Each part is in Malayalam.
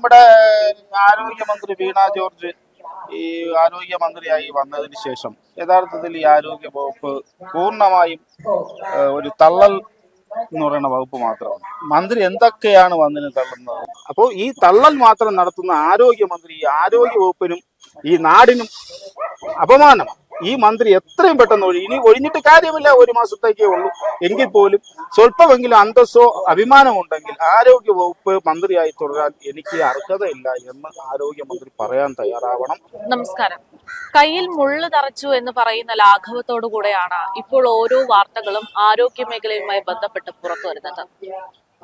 നമ്മുടെ ആരോഗ്യമന്ത്രി വീണ ജോർജ് ഈ ആരോഗ്യമന്ത്രിയായി വന്നതിന് ശേഷം യഥാർത്ഥത്തിൽ ഈ ആരോഗ്യ വകുപ്പ് പൂർണ്ണമായും ഒരു തള്ളൽ എന്ന് പറയുന്ന വകുപ്പ് മാത്രമാണ്. മന്ത്രി എന്തൊക്കെയാണ് വന്നിന് തള്ളുന്നത്? അപ്പോൾ ഈ തള്ളൽ മാത്രം നടത്തുന്ന ആരോഗ്യമന്ത്രി ഈ ആരോഗ്യ വകുപ്പിനും ഈ നാടിനും അപമാനമാണ്. ഈ മന്ത്രി എത്രയും പെട്ടെന്ന് ഇനി ഒഴിഞ്ഞിട്ട് കാര്യമില്ല, 1 മാസത്തേക്കേ ഉള്ളൂ. എങ്കിൽ പോലും സ്വല്പമെങ്കിലും അന്തസ്സോ അഭിമാനമോ ഉണ്ടെങ്കിൽ ആരോഗ്യ വകുപ്പ് മന്ത്രിയായി തുടരാൻ എനിക്ക് അർഹതയില്ല എന്ന് ആരോഗ്യമന്ത്രി പറയാൻ തയ്യാറാവണം. നമസ്കാരം. കയ്യിൽ മുള്ളു തറച്ചു എന്ന് പറയുന്ന ലാഘവത്തോടു കൂടെയാണ് ഇപ്പോൾ ഓരോ വാർത്തകളും ആരോഗ്യ മേഖലയുമായി ബന്ധപ്പെട്ട് പുറത്തു വരുന്നത്.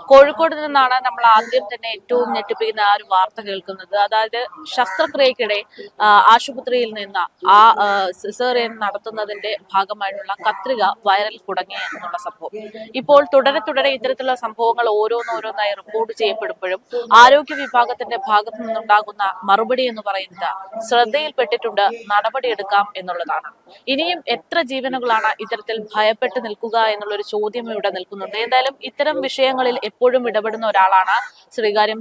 കോഴിക്കോട് നിന്നാണ് നമ്മൾ ആദ്യം തന്നെ ഏറ്റവും ഞെട്ടിപ്പിക്കുന്ന ആ ഒരു വാർത്ത കേൾക്കുന്നത്. അതായത് ശസ്ത്രക്രിയക്കിടെ ആശുപത്രിയിൽ നിന്ന് സിസേറിയൻ നടത്തുന്നതിന്റെ ഭാഗമായിട്ടുള്ള കത്രിക വയറിൽ കുടങ്ങി എന്നുള്ള സംഭവം. ഇപ്പോൾ തുടരെ ഇത്തരത്തിലുള്ള സംഭവങ്ങൾ ഓരോന്നോരോന്നായി റിപ്പോർട്ട് ചെയ്യപ്പെടുമ്പോഴും ആരോഗ്യ വിഭാഗത്തിന്റെ ഭാഗത്തു നിന്നുണ്ടാകുന്ന മറുപടി എന്ന് പറയുന്നത് ശ്രദ്ധയിൽപ്പെട്ടിട്ടുണ്ട്, നടപടിയെടുക്കാം എന്നുള്ളതാണ്. ഇനിയും എത്ര ജീവനുകളാണ് ഇത്തരത്തിൽ ഭയപ്പെട്ട് നിൽക്കുക എന്നുള്ളൊരു ചോദ്യം ഇവിടെ നിൽക്കുന്നുണ്ട്. എന്തായാലും ഇത്തരം വിഷയങ്ങളിൽ എപ്പോഴും ഇടപെടുന്ന ഒരാളാണ്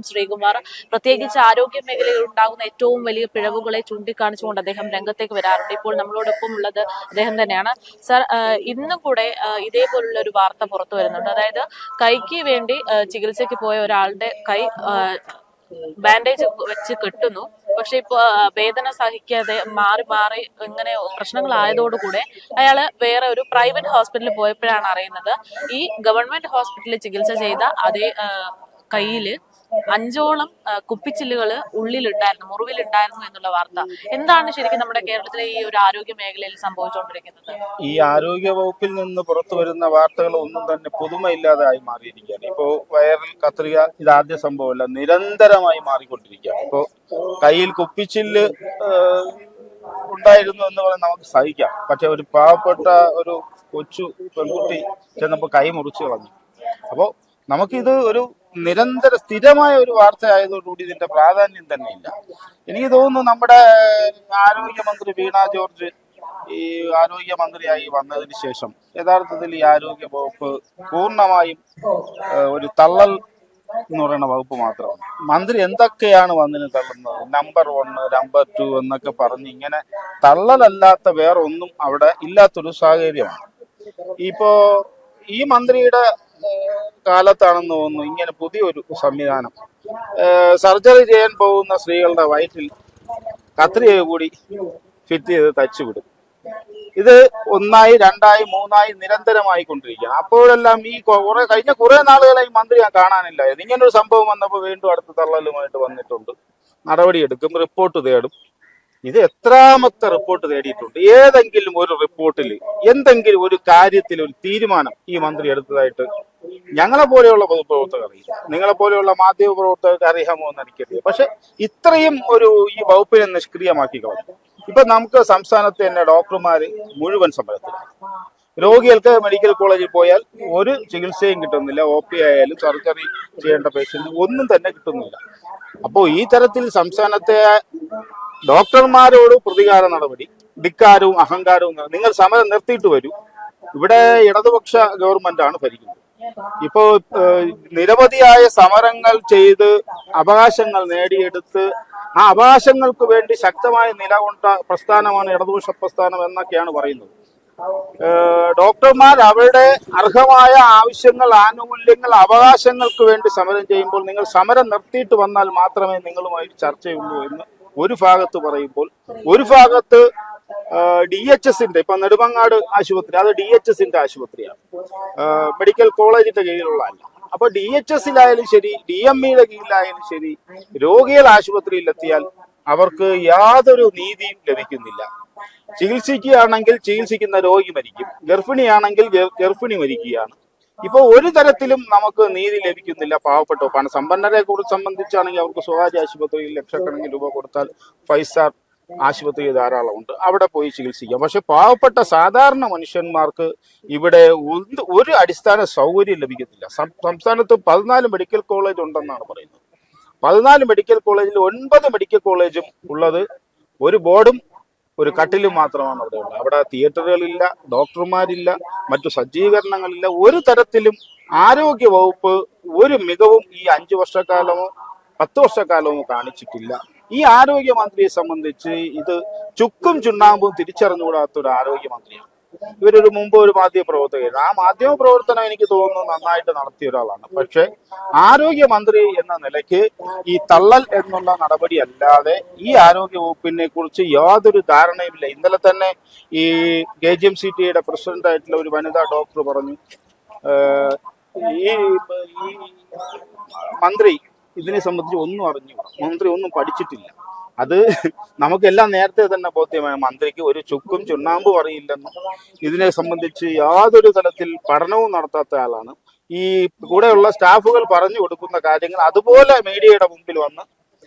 ശ്രീകുമാർ. പ്രത്യേകിച്ച് ആരോഗ്യ മേഖലയിൽ ഉണ്ടാകുന്ന ഏറ്റവും വലിയ പിഴവുകളെ ചൂണ്ടിക്കാണിച്ചുകൊണ്ട് അദ്ദേഹം രംഗത്തേക്ക് വരാറുണ്ട്. ഇപ്പോൾ നമ്മളോടൊപ്പം ഉള്ളത് അദ്ദേഹം തന്നെയാണ്. സർ, ഇന്നും കൂടെ ഇതേപോലുള്ള ഒരു വാർത്ത പുറത്തു വരുന്നുണ്ട്. അതായത് കൈക്ക് വേണ്ടി ചികിത്സയ്ക്ക് പോയ ഒരാളുടെ കൈ ബാൻഡേജ് വെച്ച് കെട്ടുന്നു. പക്ഷെ ഇപ്പൊ വേദന സഹിക്കാതെ മാറി ഇങ്ങനെ പ്രശ്നങ്ങളായതോടുകൂടെ അയാള് വേറെ ഒരു പ്രൈവറ്റ് ഹോസ്പിറ്റലിൽ പോയപ്പോഴാണ് അറിയുന്നത് ഈ ഗവൺമെന്റ് ഹോസ്പിറ്റലിൽ ചികിത്സ ചെയ്ത അതേ കയ്യില് 5ഓളം കുപ്പിച്ചില്ലുകള് മുറിവിലുണ്ടായിരുന്നു എന്നുള്ള വാർത്ത. എന്താണ് ശരിക്കും നമ്മുടെ കേരളത്തിലെ ഈ ഒരു ആരോഗ്യ മേഖലയിൽ സംഭവിച്ചുകൊണ്ടിരിക്കുന്നത്? ഈ ആരോഗ്യ വകുപ്പിൽ നിന്ന് പുറത്തു വരുന്ന വാർത്തകൾ ഒന്നും തന്നെ പുതുമയില്ലാതെ ആയി മാറിയിരിക്കുകയാണ്. ഇപ്പോ വയറിൽ കത്രിക ഇതാദ്യ സംഭവമല്ല, നിരന്തരമായി മാറിക്കൊണ്ടിരിക്കുകയാണ്. ഇപ്പോ കയ്യിൽ കുപ്പിച്ചില്ല് ഉണ്ടായിരുന്നു എന്ന് പറഞ്ഞാൽ നമുക്ക് സഹിക്കാം. പക്ഷെ ഒരു പാവപ്പെട്ട ഒരു കൊച്ചു പെൺകുട്ടി ചെന്നപ്പോൾ കൈ മുറിച്ചു കളഞ്ഞു. അപ്പോൾ നമുക്കിത് ഒരു സ്ഥിരമായ ഒരു വാർത്ത ആയതോടുകൂടി ഇതിന്റെ പ്രാധാന്യം തന്നെ ഇല്ല. എനിക്ക് തോന്നുന്നു നമ്മുടെ ആരോഗ്യമന്ത്രി വീണ ജോർജ് ഈ ആരോഗ്യമന്ത്രിയായി വന്നതിന് ശേഷം യഥാർത്ഥത്തിൽ ഈ ആരോഗ്യ വകുപ്പ് പൂർണ്ണമായും ഒരു തള്ളൽ എന്ന് പറയുന്ന വകുപ്പ് മാത്രമാണ്. മന്ത്രി എന്തൊക്കെയാണ് വന്നിന് തള്ളുന്നത്? നമ്പർ 1, നമ്പർ 2 എന്നൊക്കെ പറഞ്ഞ് ഇങ്ങനെ തള്ളലല്ലാത്ത വേറെ ഒന്നും അവിടെ ഇല്ലാത്തൊരു സാഹചര്യമാണ്. ഇപ്പോ ഈ മന്ത്രിയുടെ കാലത്താണെന്ന് തോന്നുന്നു ഇങ്ങനെ പുതിയൊരു സംവിധാനം. സർജറി ചെയ്യാൻ പോകുന്ന സ്ത്രീകളുടെ വയറ്റിൽ കത്രിക കൂടി ഫിറ്റ് ചെയ്ത് തച്ചുവിടും. ഇത് 1ആയി 2ആയി 3ആയി നിരന്തരമായി കൊണ്ടിരിക്കുകയാണ്. അപ്പോഴെല്ലാം ഈ കഴിഞ്ഞ കുറെ നാളുകളായി മന്ത്രിയെ കാണാനില്ലായിരുന്നു. ഇങ്ങനൊരു സംഭവം വന്നപ്പോൾ വീണ്ടും അടുത്ത തള്ളലുമായിട്ട് വന്നിട്ടുണ്ട്. നടപടിയെടുക്കും, റിപ്പോർട്ട് തേടും. ഇത് എത്രാമത്തെ റിപ്പോർട്ട് തേടിയിട്ടുണ്ട്? ഏതെങ്കിലും ഒരു റിപ്പോർട്ടിൽ എന്തെങ്കിലും ഒരു കാര്യത്തിൽ ഒരു തീരുമാനം ഈ മന്ത്രി എടുത്തതായിട്ട് ഞങ്ങളെ പോലെയുള്ള പൊതുപ്രവർത്തകർ അറിയില്ല, നിങ്ങളെ പോലെയുള്ള മാധ്യമ പ്രവർത്തകർക്ക് അറിയാമോ എന്ന് എനിക്കറിയാം. പക്ഷെ ഇത്രയും ഈ വകുപ്പിനെ നിഷ്ക്രിയമാക്കി കളഞ്ഞു. ഇപ്പൊ നമുക്ക് സംസ്ഥാനത്ത് തന്നെ ഡോക്ടർമാര് മുഴുവൻ സമരത്തിലാണ്. രോഗികൾക്ക് മെഡിക്കൽ കോളേജിൽ പോയാൽ ഒരു ചികിത്സയും കിട്ടുന്നില്ല. OP ആയാലും സർജറി ചെയ്യേണ്ട പേഷ്യന്റ് ഒന്നും തന്നെ കിട്ടുന്നില്ല. അപ്പോൾ ഈ തരത്തിൽ സംസ്ഥാനത്തെ ഡോക്ടർമാരോട് പ്രതികാര നടപടി, ധിക്കാരവും അഹങ്കാരവും. നിങ്ങൾ സമരം നിർത്തിയിട്ട് വരൂ. ഇവിടെ ഇടതുപക്ഷ ഗവൺമെന്റ് ആണ് ഭരിക്കുന്നത്. ഇപ്പോ നിരവധിയായ സമരങ്ങൾ ചെയ്ത് അവകാശങ്ങൾ നേടിയെടുത്ത് ആ അവകാശങ്ങൾക്ക് വേണ്ടി ശക്തമായ നിലകൊണ്ട പ്രസ്ഥാനമാണ് ഇടതുപക്ഷ പ്രസ്ഥാനം എന്നൊക്കെയാണ് പറയുന്നത്. ഡോക്ടർമാർ അവരുടെ അർഹമായ ആവശ്യങ്ങൾ, ആനുകൂല്യങ്ങൾ, അവകാശങ്ങൾക്ക് വേണ്ടി സമരം ചെയ്യുമ്പോൾ നിങ്ങൾ സമരം നിർത്തിയിട്ട് വന്നാൽ മാത്രമേ നിങ്ങളുമായി ചർച്ചയുള്ളൂ എന്ന് ഒരു ഭാഗത്ത് പറയുമ്പോൾ, ഒരു ഭാഗത്ത് DHSന്റെ ഇപ്പൊ നെടുമങ്ങാട് ആശുപത്രി, അത് DHSന്റെ ആശുപത്രിയാണ്, മെഡിക്കൽ കോളേജിന്റെ കീഴിലുള്ള അല്ല. അപ്പൊ DHSലായാലും ശരി, DMEയുടെ കീഴിലായാലും ശരി, രോഗികൾ ആശുപത്രിയിലെത്തിയാൽ അവർക്ക് യാതൊരു നീതിയും ലഭിക്കുന്നില്ല. ചികിത്സിക്കുകയാണെങ്കിൽ ചികിത്സിക്കുന്ന രോഗി മരിക്കും, ഗർഭിണിയാണെങ്കിൽ ഗർഭിണി മരിക്കുകയാണ്. ഇപ്പൊ ഒരു തരത്തിലും നമുക്ക് നീതി ലഭിക്കുന്നില്ല. പാവപ്പെട്ട പണസമ്പന്നരെ കുറിച്ച് സംബന്ധിച്ചാണെങ്കിൽ അവർക്ക് സ്വകാര്യ ആശുപത്രിയിൽ ലക്ഷക്കണക്കിന് രൂപ കൊടുത്താൽ 5 സ്റ്റാർ ആശുപത്രി ധാരാളമുണ്ട്, അവിടെ പോയി ചികിത്സിക്കാം. പക്ഷെ പാവപ്പെട്ട സാധാരണ മനുഷ്യന്മാർക്ക് ഇവിടെ ഒരു അടിസ്ഥാന സൗകര്യം ലഭിക്കത്തില്ല. സംസ്ഥാനത്ത് 14 മെഡിക്കൽ കോളേജ് ഉണ്ടെന്നാണ് പറയുന്നത്. 14 മെഡിക്കൽ കോളേജിൽ 9 മെഡിക്കൽ കോളേജും ഉള്ളത് ഒരു ബോർഡും ഒരു കട്ടിലും മാത്രമാണ് അവിടെ ഉള്ളത്. അവിടെ തിയേറ്ററുകളില്ല, ഡോക്ടർമാരില്ല, മറ്റു സജ്ജീകരണങ്ങളില്ല. ഒരു തരത്തിലും ആരോഗ്യ വകുപ്പ് ഒരു മികവും ഈ 5 വർഷക്കാലമോ 10 വർഷക്കാലവും കാണിച്ചിട്ടില്ല. ഈ ആരോഗ്യമന്ത്രിയെ സംബന്ധിച്ച് ഇത് ചുക്കും ചുണ്ണാമ്പും തിരിച്ചറിഞ്ഞുകൂടാത്ത ഒരു ആരോഗ്യമന്ത്രിയാണ്. ഇവരൊരു മുമ്പ് ഒരു മാധ്യമ പ്രവർത്തകർ, ആ മാധ്യമ പ്രവർത്തനം എനിക്ക് തോന്നുന്നു നന്നായിട്ട് നടത്തിയ ഒരാളാണ്. പക്ഷെ ആരോഗ്യമന്ത്രി എന്ന നിലയ്ക്ക് ഈ തള്ളൽ എന്നുള്ള നടപടി അല്ലാതെ ഈ ആരോഗ്യ വകുപ്പിനെ കുറിച്ച് യാതൊരു ധാരണയുമില്ല. ഇന്നലെ തന്നെ ഈ KGMCTയുടെ പ്രസിഡന്റ് ആയിട്ടുള്ള ഒരു വനിതാ ഡോക്ടർ പറഞ്ഞു, ഈ ഈ മന്ത്രി ഇതിനെ സംബന്ധിച്ച് ഒന്നും അറിഞ്ഞു, മന്ത്രി ഒന്നും പഠിച്ചിട്ടില്ല. അത് നമുക്കെല്ലാം നേരത്തെ തന്നെ ബോധ്യമായ മന്ത്രിക്ക് ഒരു ചുക്കും ചുണ്ണാമ്പും അറിയില്ലെന്നും ഇതിനെ സംബന്ധിച്ച് യാതൊരു തലത്തിൽ പഠനവും നടത്താത്ത ആളാണ്. ഈ കൂടെയുള്ള സ്റ്റാഫുകൾ പറഞ്ഞു കൊടുക്കുന്ന കാര്യങ്ങൾ അതുപോലെ മീഡിയയുടെ മുമ്പിൽ വന്ന്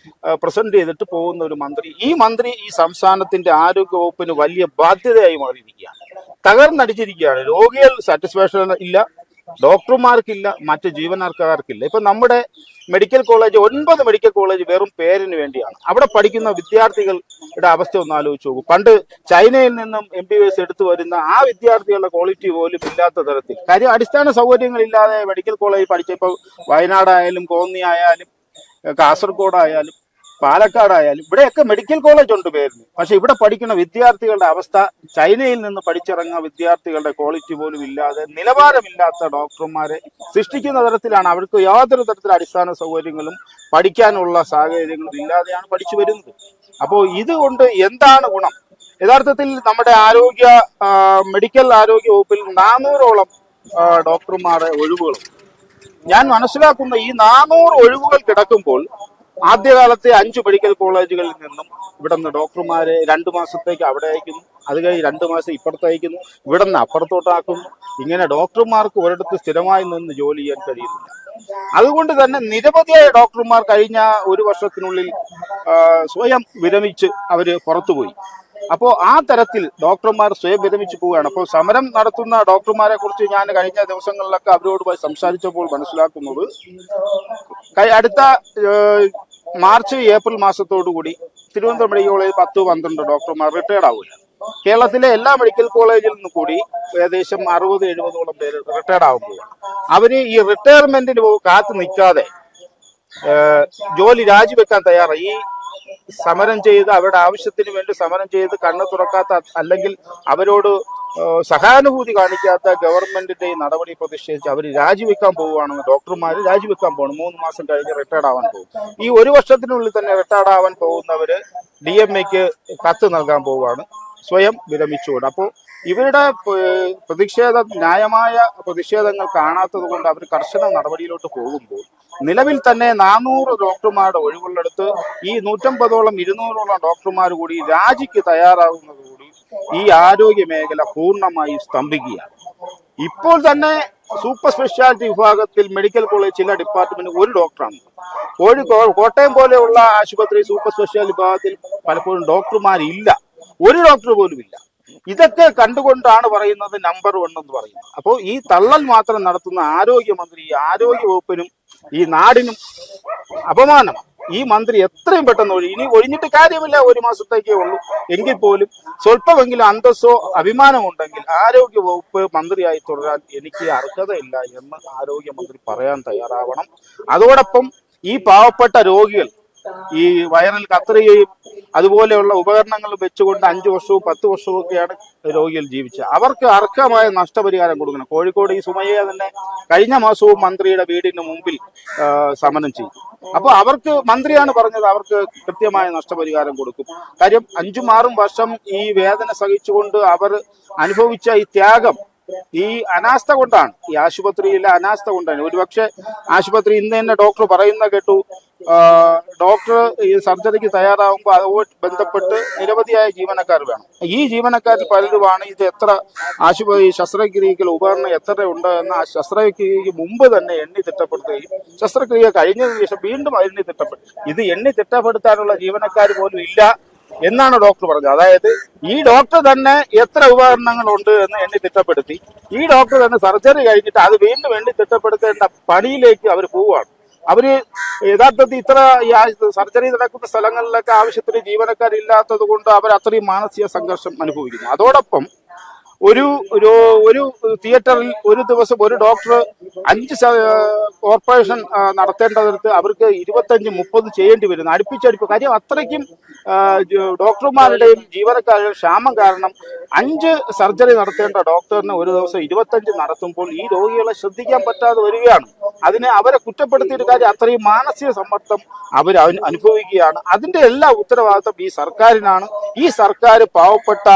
പ്രസന്റ് ചെയ്തിട്ട് പോകുന്ന ഒരു മന്ത്രി. ഈ മന്ത്രി ഈ സംസ്ഥാനത്തിന്റെ ആരോഗ്യ വകുപ്പിന് വലിയ ബാധ്യതയായി മാറിയിരിക്കുകയാണ്. തകർന്നടിച്ചിരിക്കുകയാണ്. രോഗികൾ സാറ്റിസ്ഫാക്ഷൻ ഇല്ല, ഡോക്ടർമാർക്കില്ല, മറ്റ് ജീവനക്കാർക്കില്ല. ഇപ്പൊ നമ്മുടെ മെഡിക്കൽ കോളേജ് 9 മെഡിക്കൽ കോളേജ് വെറും പേരിന് വേണ്ടിയാണ്. അവിടെ പഠിക്കുന്ന വിദ്യാർത്ഥികളുടെ അവസ്ഥ ഒന്ന് ആലോചിച്ച് നോക്കും. പണ്ട് ചൈനയിൽ നിന്നും MBBS എടുത്തു വരുന്ന ആ വിദ്യാർത്ഥികളുടെ ക്വാളിറ്റി പോലും ഇല്ലാത്ത തരത്തിൽ, കാര്യം അടിസ്ഥാന സൗകര്യങ്ങളില്ലാതെ മെഡിക്കൽ കോളേജ് പഠിച്ചപ്പോൾ വയനാടായാലും കോന്നി ആയാലും കാസർഗോഡായാലും പാലക്കാടായാലും ഇവിടെയൊക്കെ മെഡിക്കൽ കോളേജ് ഉണ്ട് പേരിന്. പക്ഷെ ഇവിടെ പഠിക്കുന്ന വിദ്യാർത്ഥികളുടെ അവസ്ഥ ചൈനയിൽ നിന്ന് പഠിച്ചിറങ്ങുന്ന വിദ്യാർത്ഥികളുടെ ക്വാളിറ്റി പോലും ഇല്ലാതെ നിലവാരമില്ലാത്ത ഡോക്ടർമാരെ സൃഷ്ടിക്കുന്ന തരത്തിലാണ്. അവർക്ക് യാതൊരു തരത്തിലുള്ള അടിസ്ഥാന സൗകര്യങ്ങളും പഠിക്കാനുള്ള സാഹചര്യങ്ങളും ഇല്ലാതെയാണ് പഠിച്ചു വരുന്നത്. അപ്പോൾ ഇതുകൊണ്ട് എന്താണ് ഗുണം? യഥാർത്ഥത്തിൽ നമ്മുടെ മെഡിക്കൽ ആരോഗ്യ വകുപ്പിൽ 400ഓളം ഡോക്ടർമാരുടെ ഒഴിവുകളുണ്ട്. ഞാൻ മനസ്സിലാക്കുന്ന ഈ 400 ഒഴിവുകൾ കിടക്കുമ്പോൾ ആദ്യകാലത്തെ 5 മെഡിക്കൽ കോളേജുകളിൽ നിന്നും ഇവിടെ നിന്ന് ഡോക്ടർമാരെ 2 മാസത്തേക്ക് അവിടെ അയക്കുന്നു, അത് കഴിഞ്ഞ് 2 മാസം ഇപ്പുറത്ത് അയക്കുന്നു, ഇവിടെ നിന്ന് അപ്പുറത്തോട്ടാക്കുന്നു. ഇങ്ങനെ ഡോക്ടർമാർക്ക് ഒരിടത്ത് സ്ഥിരമായി നിന്ന് ജോലി ചെയ്യാൻ കഴിയുന്നില്ല. അതുകൊണ്ട് തന്നെ നിരവധിയായ ഡോക്ടർമാർ കഴിഞ്ഞ 1 വർഷത്തിനുള്ളിൽ സ്വയം വിരമിച്ച് അവര് പുറത്തുപോയി. അപ്പോൾ ആ തരത്തിൽ ഡോക്ടർമാർ സ്വയം വിരമിച്ചു പോവുകയാണ്. അപ്പോൾ സമരം നടത്തുന്ന ഡോക്ടർമാരെ കുറിച്ച് ഞാൻ കഴിഞ്ഞ ദിവസങ്ങളിലൊക്കെ അവരോട് പോയി സംസാരിച്ചപ്പോൾ മനസ്സിലാക്കുന്നത്, അടുത്ത മാർച്ച് ഏപ്രിൽ മാസത്തോടുകൂടി തിരുവനന്തപുരം മെഡിക്കൽ കോളേജിൽ 10-12 ഡോക്ടർമാർ റിട്ടയർഡ് ആവില്ല. കേരളത്തിലെ എല്ലാ മെഡിക്കൽ കോളേജിൽ നിന്ന് കൂടി ഏകദേശം 60-70ഓളം പേര് റിട്ടയർഡ് ആകുമ്പോൾ അവര് ഈ റിട്ടയർമെന്റിന് കാത്തു നിൽക്കാതെ ജോലി രാജിവെക്കാൻ തയ്യാറായി. ഈ സമരം ചെയ്ത് അവരുടെ ആവശ്യത്തിന് വേണ്ടി സമരം ചെയ്ത് കണ്ണ് തുറക്കാത്ത, അല്ലെങ്കിൽ അവരോട് സഹാനുഭൂതി കാണിക്കാത്ത ഗവൺമെന്റിന്റെ ഈ നടപടി പ്രതിഷേധിച്ച് അവർ രാജിവെക്കാൻ പോവുകയാണെന്ന് ഡോക്ടർമാർ രാജിവെക്കാൻ പോകണം. 3 മാസം കഴിഞ്ഞ് റിട്ടയർഡ് ആവാൻ പോകും. ഈ 1 വർഷത്തിനുള്ളിൽ തന്നെ റിട്ടയർഡ് ആവാൻ പോകുന്നവര് DMAക്ക് കത്ത് നൽകാൻ പോവുകയാണ്, സ്വയം വിരമിച്ചുകൊണ്ട്. അപ്പോൾ ഇവരുടെ ന്യായമായ പ്രതിഷേധങ്ങൾ കാണാത്തത് കൊണ്ട് അവർ കർശന നടപടിയിലോട്ട് പോകുമ്പോൾ നിലവിൽ തന്നെ 400 ഡോക്ടർമാരുടെ ഒഴിവുള്ളെടുത്ത് ഈ 150ഓളം 200ഓളം ഡോക്ടർമാർ കൂടി രാജിക്ക് തയ്യാറാകുന്നതോടുകൂടി ഈ ആരോഗ്യ മേഖല പൂർണ്ണമായി സ്തംഭിക്കുകയാണ്. ഇപ്പോൾ തന്നെ സൂപ്പർ സ്പെഷ്യാലിറ്റി വിഭാഗത്തിൽ മെഡിക്കൽ കോളേജ് ചില ഡിപ്പാർട്ട്മെന്റ് 1 ഡോക്ടറാണ്. കോട്ടയം പോലെയുള്ള ആശുപത്രി സൂപ്പർ സ്പെഷ്യാലിറ്റി വിഭാഗത്തിൽ പലപ്പോഴും ഡോക്ടർമാരില്ല, 1 ഡോക്ടർ പോലും ഇല്ല. ഇതൊക്കെ കണ്ടുകൊണ്ടാണ് പറയുന്നത് നമ്പർ 1 എന്ന് പറയുന്നത്. അപ്പോൾ ഈ തള്ളൽ മാത്രം നടത്തുന്ന ആരോഗ്യമന്ത്രി ഈ ആരോഗ്യ വകുപ്പിനും ഈ നാടിനും അപമാനമാണ്. ഈ മന്ത്രി എത്രയും പെട്ടെന്ന് ഇനി ഒഴിഞ്ഞിട്ട് കാര്യമില്ല, 1 മാസത്തേക്കേ ഉള്ളൂ. എങ്കിൽ പോലും സ്വല്പമെങ്കിലും അന്തസ്സോ അഭിമാനമുണ്ടെങ്കിൽ ആരോഗ്യ വകുപ്പ് മന്ത്രിയായി തുടരാൻ എനിക്ക് അർഹതയില്ല എന്ന് ആരോഗ്യമന്ത്രി പറയാൻ തയ്യാറാവണം. അതോടൊപ്പം ഈ പാവപ്പെട്ട രോഗികൾ ഈ വൈറൽ കത്രികയും അതുപോലെയുള്ള ഉപകരണങ്ങൾ വെച്ചുകൊണ്ട് 5 വർഷവും 10 വർഷവും ഒക്കെയാണ് രോഗികൾ ജീവിച്ചത്. അവർക്ക് അർഹമായ നഷ്ടപരിഹാരം കൊടുക്കണം. കോഴിക്കോട് ഈ സുമയ്യ തന്നെ കഴിഞ്ഞ മാസവും മന്ത്രിയുടെ വീടിന് മുമ്പിൽ സമരം ചെയ്തു. അപ്പോൾ അവർക്ക് മന്ത്രിയാണ് പറഞ്ഞത് അവർക്ക് കൃത്യമായ നഷ്ടപരിഹാരം കൊടുക്കും. കാര്യം 5-6 വർഷം ഈ വേദന സഹിച്ചുകൊണ്ട് അവർ അനുഭവിച്ച ഈ ത്യാഗം ഈ അനാസ്ഥ കൊണ്ടാണ്, ഈ ആശുപത്രിയിലെ അനാസ്ഥ കൊണ്ടാണ്. ഒരുപക്ഷെ ആശുപത്രി ഇന്ന് തന്നെ ഡോക്ടർ പറയുന്ന കേട്ടു, ഡോക്ടർ ഈ സർജറിക്ക് തയ്യാറാവുമ്പോൾ അതുമായി ബന്ധപ്പെട്ട് നിരവധിയായ ജീവനക്കാർ വേണം. ഈ ജീവനക്കാരിൽ പലരുമാണ് ഇത് എത്ര ആശുപത്രി ശസ്ത്രക്രിയക്കുള്ള ഉപകരണം എത്ര ഉണ്ട് എന്ന് ശസ്ത്രക്രിയക്ക് മുമ്പ് തന്നെ എണ്ണി തിട്ടപ്പെടുത്തുകയും ശസ്ത്രക്രിയ കഴിഞ്ഞതിന് ശേഷം വീണ്ടും എണ്ണി തിട്ടപ്പെടുത്തും. ഇത് എണ്ണി തിട്ടപ്പെടുത്താനുള്ള ജീവനക്കാർ പോലും ഇല്ല എന്നാണ് ഡോക്ടർ പറഞ്ഞത്. അതായത് ഈ ഡോക്ടർ തന്നെ എത്ര ഉപകരണങ്ങളുണ്ട് എന്ന് എണ്ണി തിട്ടപ്പെടുത്തി ഈ ഡോക്ടർ തന്നെ സർജറി കഴിഞ്ഞിട്ട് അത് വീണ്ടും എണ്ണി തിട്ടപ്പെടുത്തേണ്ട പണിയിലേക്ക് അവർ പോവുകയാണ്. അവര് യഥാർത്ഥത്തിൽ ഇത്ര സർജറി നടക്കുന്ന സ്ഥലങ്ങളിലൊക്കെ ആവശ്യത്തിന് ജീവനക്കാരില്ലാത്തത് കൊണ്ട് അവർ അത്രയും മാനസിക സംഘർഷം അനുഭവിക്കുന്നു. അതോടൊപ്പം ഒരു തിയേറ്ററിൽ ഒരു ദിവസം ഒരു ഡോക്ടർ 5 ഓപ്പറേഷൻ നടത്തേണ്ടതിടത്ത് അവർക്ക് 25-30 ചെയ്യേണ്ടി വരുന്നു, അടുപ്പിച്ചടുപ്പ്. കാര്യം അത്രയ്ക്കും ഡോക്ടർമാരുടെയും ജീവനക്കാരുടെയും ക്ഷാമം കാരണം 5 സർജറി നടത്തേണ്ട ഡോക്ടറിന് ഒരു ദിവസം 25 നടത്തുമ്പോൾ ഈ രോഗികളെ ശ്രദ്ധിക്കാൻ പറ്റാതെ വരികയാണ്. അവരെ കുറ്റപ്പെടുത്തിയിട്ട് കാര്യം, അത്രയും മാനസിക സമ്മർദ്ദം അവർ അനുഭവിക്കുകയാണ്. അതിന്റെ എല്ലാ ഉത്തരവാദിത്വം ഈ സർക്കാരിനാണ്. ഈ സർക്കാർ പാവപ്പെട്ട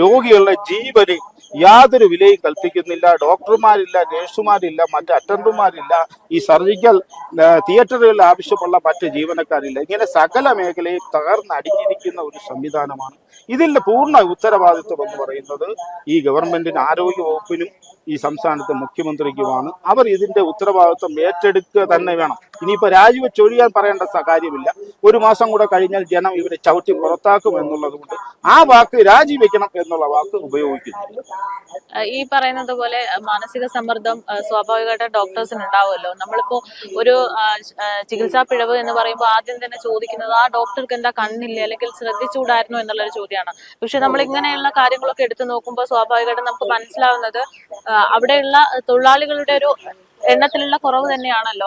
രോഗികളുടെ ജീവന് യാതൊരു വിലയും കൽപ്പിക്കുന്നില്ല. ഡോക്ടർമാരില്ല, നഴ്സുമാരില്ല, മറ്റ് അറ്റൻഡർമാരില്ല, ഈ സർജിക്കൽ തിയേറ്ററുകളിൽ ആവശ്യമുള്ള മറ്റ് ജീവനക്കാരില്ല. ഇങ്ങനെ സകല മേഖലയും തകർന്നടിഞ്ഞിരിക്കുന്ന ഒരു സംവിധാനമാണ്. ഇതിന്റെ പൂർണ്ണ ഉത്തരവാദിത്വം എന്ന് പറയുന്നത് ഈ ഗവൺമെന്റിന്, ആരോഗ്യ വകുപ്പിനും ഈ സംസ്ഥാനത്തെ മുഖ്യമന്ത്രിക്കുമാണ്. അവർ ഇതിന്റെ ഉത്തരവാദിത്വം ഏറ്റെടുക്കുക തന്നെ വേണം. ഇനിയിപ്പോ രാജിവെച്ചൊഴിയാൻ പറയേണ്ട കാര്യമില്ല. 1 മാസം കൂടെ കഴിഞ്ഞാൽ ജനം ഇവരെ ചവിട്ടി പുറത്താക്കും എന്നുള്ളത് കൊണ്ട് ആ വാക്ക് രാജിവെക്കണം എന്നുള്ള വാക്ക് ഉപയോഗിക്കുന്നു. ഈ പറയുന്നത് പോലെ മാനസിക സമ്മർദ്ദം സ്വാഭാവികമായിട്ട് ഡോക്ടേഴ്സിന് ഉണ്ടാവുമല്ലോ. നമ്മളിപ്പോ ഒരു ചികിത്സാ പിഴവ് എന്ന് പറയുമ്പോൾ ആദ്യം തന്നെ ചോദിക്കുന്നത് ആ ഡോക്ടർക്ക് എന്താ കണ്ണില്ല, അല്ലെങ്കിൽ ശ്രദ്ധിച്ചുകൂടായിരുന്നു എന്നുള്ളൊരു ചോദ്യമാണ്. പക്ഷെ നമ്മൾ ഇങ്ങനെയുള്ള കാര്യങ്ങളൊക്കെ എടുത്തു നോക്കുമ്പോൾ സ്വാഭാവികമായിട്ടും നമുക്ക് മനസ്സിലാവുന്നത് അവിടെയുള്ള തൊഴിലാളികളുടെ ഒരു എണ്ണത്തിലുള്ള കുറവ് തന്നെയാണല്ലോ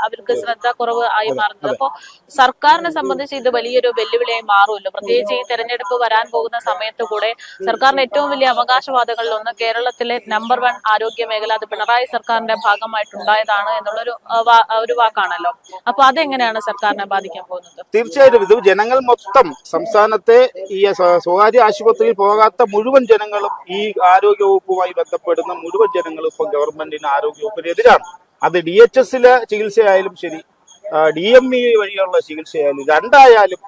അവർക്ക് ശ്രദ്ധ കുറവ് ആയി മാറുന്നത്. അപ്പോൾ സർക്കാരിനെ സംബന്ധിച്ച് ഇത് വലിയൊരു വെല്ലുവിളിയായി മാറുമല്ലോ. പ്രത്യേകിച്ച് ഈ തെരഞ്ഞെടുപ്പ് വരാൻ പോകുന്ന സമയത്ത് കൂടെ സർക്കാരിന്റെ ഏറ്റവും വലിയ അവകാശവാദങ്ങളിൽ ഒന്ന് കേരളത്തിലെ നമ്പർ 1 ആരോഗ്യ മേഖല അത് പിണറായി സർക്കാരിന്റെ ഭാഗമായിട്ടുണ്ടായതാണ് എന്നുള്ളൊരു വാക്കാണല്ലോ. അപ്പൊ അതെങ്ങനെയാണ് സർക്കാരിനെ ബാധിക്കാൻ പോകുന്നത്? തീർച്ചയായിട്ടും ഇത് ജനങ്ങൾ മൊത്തം, സംസ്ഥാനത്തെ ഈ സ്വകാര്യ ആശുപത്രിയിൽ പോകാത്ത മുഴുവൻ ജനങ്ങളും, ഈ ആരോഗ്യ വകുപ്പുമായി ബന്ധപ്പെടുന്ന മുഴുവൻ ജനങ്ങളും ഇപ്പൊ ഗവൺമെന്റിന്, ആരോഗ്യ വകുപ്പിന് എതിരാണ്. അത് DHSലെ ചികിത്സയായാലും ശരി, DME വഴിയുള്ള ചികിത്സയായാലും, രണ്ടായാലും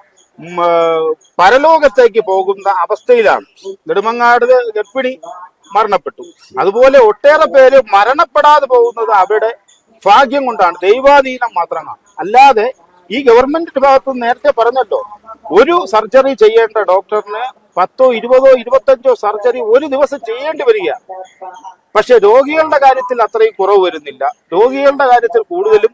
പരലോകത്തേക്ക് പോകുന്ന അവസ്ഥയിലാണ്. നെടുമങ്ങാട് ഗർഭിണി മരണപ്പെട്ടു. അതുപോലെ ഒട്ടേറെ പേര് മരണപ്പെടാതെ പോകുന്നത് അവരുടെ ഭാഗ്യം കൊണ്ടാണ്, ദൈവാധീനം മാത്രമാണ്. അല്ലാതെ ഈ ഗവൺമെന്റിന്റെ ഭാഗത്ത് നേരത്തെ പറഞ്ഞല്ലോ, ഒരു സർജറി ചെയ്യേണ്ട ഡോക്ടറിന് 10, 20, 25 സർജറി ഒരു ദിവസം ചെയ്യേണ്ടി വരിക. പക്ഷെ രോഗികളുടെ കാര്യത്തിൽ അത്രയും കുറവ് വരുന്നില്ല. രോഗികളുടെ കാര്യത്തിൽ കൂടുതലും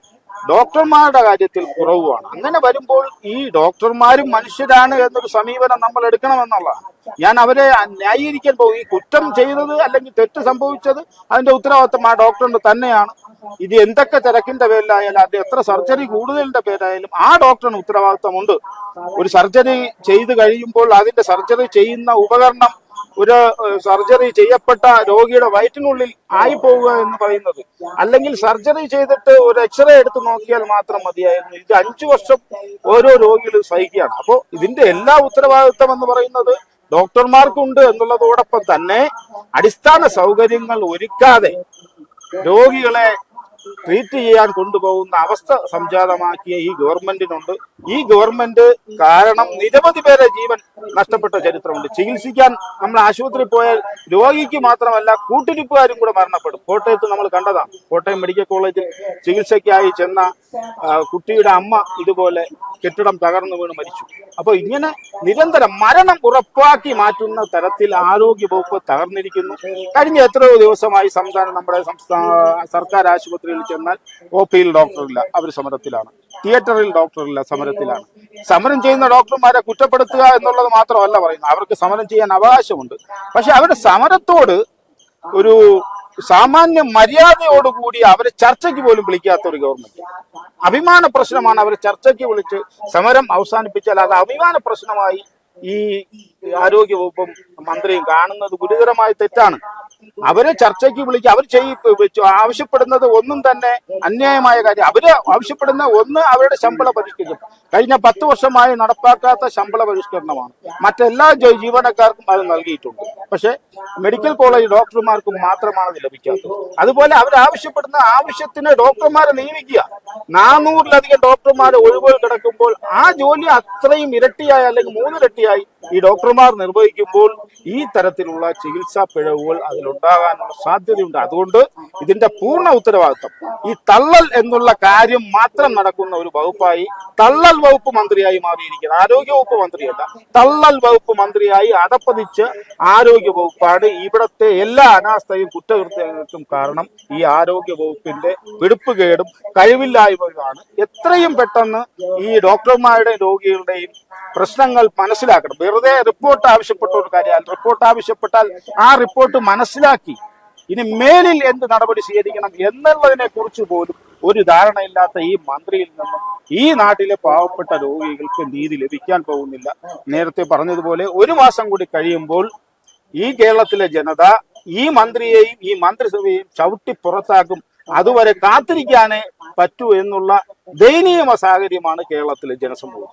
ഡോക്ടർമാരുടെ കാര്യത്തിൽ കുറവുമാണ്. അങ്ങനെ വരുമ്പോൾ ഈ ഡോക്ടർമാരും മനുഷ്യരാണ് എന്നൊരു സമീപനം നമ്മൾ എടുക്കണമെന്നുള്ളതാണ്. ഞാൻ അവരെ ന്യായീകരിക്കാൻ പോകും. ഈ കുറ്റം ചെയ്തത് അല്ലെങ്കിൽ തെറ്റ് സംഭവിച്ചത് അതിന്റെ ഉത്തരവാദിത്തം ആ ഡോക്ടറിന്റെ തന്നെയാണ്. ഇത് എന്തൊക്കെ തിരക്കിന്റെ പേരിലായാലും, അത് എത്ര സർജറി കൂടുതലിന്റെ പേരായാലും ആ ഡോക്ടറിന് ഉത്തരവാദിത്തമുണ്ട്. ഒരു സർജറി ചെയ്ത് കഴിയുമ്പോൾ അതിന്റെ സർജറി ചെയ്യുന്ന ഉപകരണം ഒരു സർജറി ചെയ്യപ്പെട്ട രോഗിയുടെ വയറ്റിനുള്ളിൽ ആയി പോവുക എന്ന് പറയുന്നത്, അല്ലെങ്കിൽ സർജറി ചെയ്തിട്ട് ഒരു എക്സ്റേ എടുത്ത് നോക്കിയാൽ മാത്രം മതിയായിരുന്നു. ഇത് 5 വർഷം ഓരോ രോഗികളും സഹിക്കുകയാണ്. അപ്പോൾ ഇതിന്റെ എല്ലാ ഉത്തരവാദിത്വം എന്ന് പറയുന്നത് ഡോക്ടർമാർക്കുണ്ട് എന്നുള്ളതോടൊപ്പം തന്നെ അടിസ്ഥാന സൗകര്യങ്ങൾ ഒരുക്കാതെ രോഗികളെ ട്രീറ്റ് ചെയ്യാൻ കൊണ്ടുപോകുന്ന അവസ്ഥ സംജാതമാക്കിയ ഈ ഗവൺമെന്റിനുണ്ട്. ഈ ഗവൺമെന്റ് കാരണം നിരവധി പേരെ ജീവൻ നഷ്ടപ്പെട്ട ചരിത്രമുണ്ട്. ചികിത്സിക്കാൻ നമ്മൾ ആശുപത്രിയിൽ പോയാൽ രോഗിക്ക് മാത്രമല്ല കൂട്ടിരിപ്പുകാരും കൂടെ മരണപ്പെടും. കോട്ടയത്ത് നമ്മൾ കണ്ടതാണ്. കോട്ടയം മെഡിക്കൽ കോളേജിൽ ചികിത്സയ്ക്കായി ചെന്ന കുട്ടിയുടെ അമ്മ ഇതുപോലെ കെട്ടിടം തകർന്നു വീണ് മരിച്ചു. അപ്പൊ ഇങ്ങനെ നിരന്തരം മരണം ഉറപ്പാക്കി മാറ്റുന്ന തരത്തിൽ ആരോഗ്യ വകുപ്പ് തകർന്നിരിക്കുന്നു. കഴിഞ്ഞ എത്രയോ ദിവസമായി നമ്മുടെ സർക്കാർ ആശുപത്രിയിൽ ചെന്നാൽ OPയിൽ ഡോക്ടറില്ല, അവർ സമരത്തിലാണ്. തിയേറ്ററിൽ ഡോക്ടറില്ല, സമരത്തിലാണ്. സമരം ചെയ്യുന്ന ഡോക്ടർമാരെ കുറ്റപ്പെടുത്തുക എന്നുള്ളത് മാത്രമല്ല പറയുന്നത്, അവർക്ക് സമരം ചെയ്യാൻ അവകാശമുണ്ട്. പക്ഷെ അവരുടെ സമരത്തോട് ഒരു സാമാന്യ മര്യാദയോടുകൂടി അവരെ ചർച്ചയ്ക്ക് പോലും വിളിക്കാത്ത ഒരു ഗവൺമെന്റ്. അഭിമാന പ്രശ്നമാണ് അവരെ ചർച്ചയ്ക്ക് വിളിച്ച് സമരം അവസാനിപ്പിച്ചാൽ അത് അഭിമാന പ്രശ്നമായി ഈ ആരോഗ്യ വകുപ്പും മന്ത്രിയും കാണുന്നത് ഗുരുതരമായ തെറ്റാണ്. അവരെ ചർച്ചയ്ക്ക് വിളിക്കുക, അവർ ആവശ്യപ്പെടുന്നത് ഒന്നും തന്നെ അന്യായമായ കാര്യം. അവര് ആവശ്യപ്പെടുന്ന ഒന്ന് അവരുടെ ശമ്പള പരിഷ്കരണം. കഴിഞ്ഞ 10 വർഷമായി നടപ്പാക്കാത്ത ശമ്പള പരിഷ്കരണമാണ്. മറ്റെല്ലാ ജീവനക്കാർക്കും അത് നൽകിയിട്ടുണ്ട്. പക്ഷെ മെഡിക്കൽ കോളേജ് ഡോക്ടർമാർക്കും മാത്രമാണ് അത് ലഭിക്കാത്തത്. അതുപോലെ അവരാവശ്യപ്പെടുന്ന ആവശ്യത്തിന് ഡോക്ടർമാരെ നിയമിക്കുക. 400-ലധികം ഡോക്ടർമാർ ഒഴിവുകൾ കിടക്കുമ്പോൾ ആ ജോലി അത്രയും ഇരട്ടിയായി അല്ലെങ്കിൽ 3 ഇരട്ടിയായി ഈ ഡോക്ടർമാർ നിർവഹിക്കുമ്പോൾ ഈ തരത്തിലുള്ള ചികിത്സാ പിഴവുകൾ അതിലുണ്ടാകാനുള്ള സാധ്യതയുണ്ട്. അതുകൊണ്ട് ഇതിന്റെ പൂർണ്ണ ഉത്തരവാദിത്വം ഈ തള്ളൽ എന്നുള്ള കാര്യം മാത്രം നടക്കുന്ന ഒരു വകുപ്പായി, തള്ളൽ വകുപ്പ് മന്ത്രിയായി മാറിയിരിക്കുന്നത്. ആരോഗ്യ വകുപ്പ് മന്ത്രിയല്ല, തള്ളൽ വകുപ്പ് മന്ത്രിയായി അടപ്പതിച്ച് ആരോഗ്യ വകുപ്പാണ്. ഇവിടത്തെ എല്ലാ അനാസ്ഥയും കുറ്റകൃത്യങ്ങൾക്കും കാരണം ഈ ആരോഗ്യ വകുപ്പിന്റെ പിടിപ്പുകേടും കഴിവില്ലായ്മയുമാണ്. എത്രയും പെട്ടെന്ന് ഈ ഡോക്ടർമാരുടെയും രോഗികളുടെയും പ്രശ്നങ്ങൾ മനസ്സിലാക്കണം. വെറുതെ റിപ്പോർട്ട് ആവശ്യപ്പെട്ട ഒരു കാര്യം, റിപ്പോർട്ട് ആവശ്യപ്പെട്ടാൽ ആ റിപ്പോർട്ട് മനസ്സിലാക്കി ഇനി മേലിൽ എന്ത് നടപടി സ്വീകരിക്കണം എന്നുള്ളതിനെ കുറിച്ച് പോലും ഒരു ധാരണയില്ലാത്ത ഈ മന്ത്രിയിൽ നിന്നും ഈ നാട്ടിലെ പാവപ്പെട്ട രോഗികൾക്ക് നീതി ലഭിക്കാൻ പോകുന്നില്ല. നേരത്തെ പറഞ്ഞതുപോലെ 1 മാസം കൂടി കഴിയുമ്പോൾ ഈ കേരളത്തിലെ ജനത ഈ മന്ത്രിയെയും ഈ മന്ത്രിസഭയെയും ചവിട്ടി പുറത്താക്കും. അതുവരെ കാത്തിരിക്കാനേ പറ്റൂ എന്നുള്ള ദയനീയ സാഹചര്യമാണ് കേരളത്തിലെ ജനസമൂഹം.